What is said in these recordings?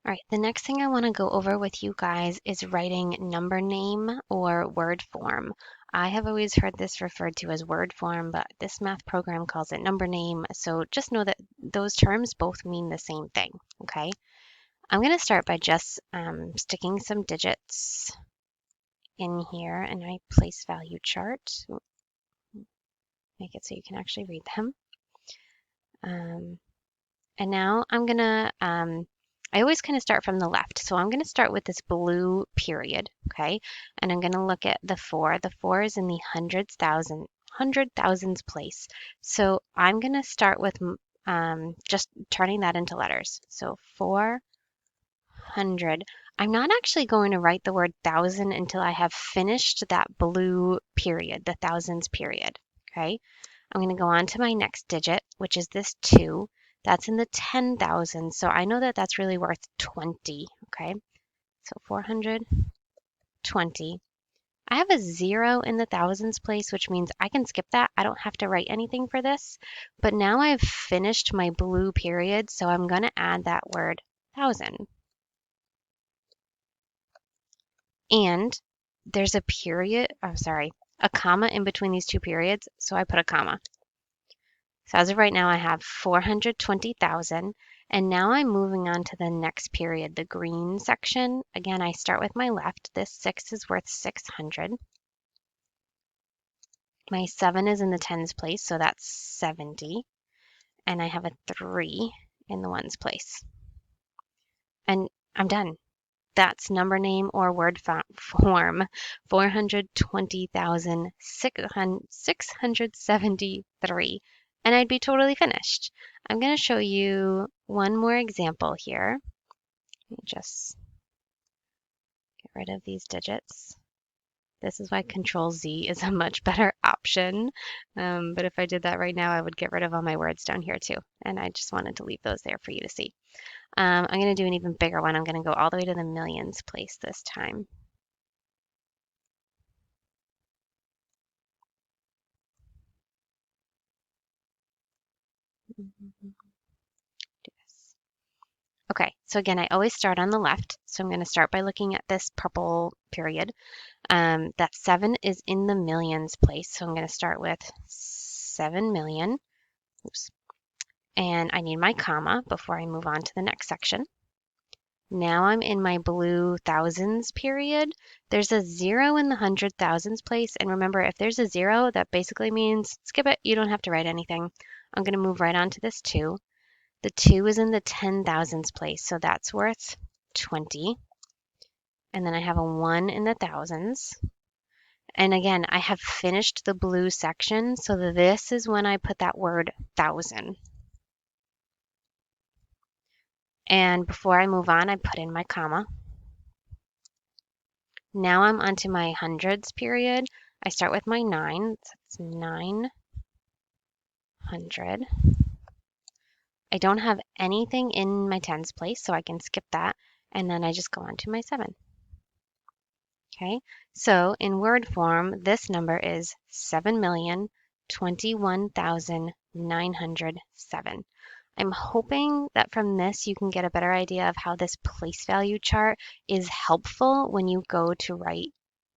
All right, the next thing I want to go over with you guys is writing number name or word form. I have always heard this referred to as word form, but this math program calls it number name. So just know that those terms both mean the same thing, okay? I'm going to start by just sticking some digits in here in my place value chart. Make it so you can actually read them. And now I'm going to I always kind of start from the left. So I'm going to start with this blue period, okay? And I'm going to look at the 4. The 4 is in the hundred thousands place. So I'm going to start with just turning that into letters. So 400. I'm not actually going to write the word thousand until I have finished that blue period, the thousands period, okay? I'm going to go on to my next digit, which is this 2. That's in the 10,000. So I know that that's really worth 20. Okay. So 420. I have a 0 in the thousands place, which means I can skip that. I don't have to write anything for this. But now I've finished my blue period. So I'm going to add that word thousand. And there's a period. I'm sorry, a comma in between these two periods. So I put a comma. So as of right now, I have 420,000. And now I'm moving on to the next period, the green section. Again, I start with my left. This 6 is worth 600. My 7 is in the tens place, so that's 70. And I have a 3 in the ones place. And I'm done. That's number name or word form 420,673. And I'd be totally finished. I'm going to show you one more example here. Let me just get rid of these digits. This is why Control Z is a much better option. But if I did that right now, I would get rid of all my words down here too. And I just wanted to leave those there for you to see. I'm going to do an even bigger one. I'm going to go all the way to the millions place this time. Do this. Okay, so again, I always start on the left. So I'm going to start by looking at this purple period. That 7 is in the millions place. So I'm going to start with 7 million. Oops. And I need my comma before I move on to the next section. Now I'm in my blue thousands period. There's a 0 in the hundred thousands place. And remember, if there's a 0, that basically means skip it. You don't have to write anything. I'm going to move right on to this 2. The 2 is in the 10,000s place, so that's worth 20. And then I have a 1 in the thousands. And again, I have finished the blue section, so this is when I put that word thousand. And before I move on, I put in my comma. Now I'm onto my hundreds period. I start with my 9, so it's 900. I don't have anything in my tens place, so I can skip that. And then I just go on to my 7. Okay, so in word form, this number is 7,021,907. I'm hoping that from this you can get a better idea of how this place value chart is helpful when you go to write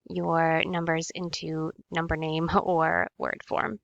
your numbers into number name or word form.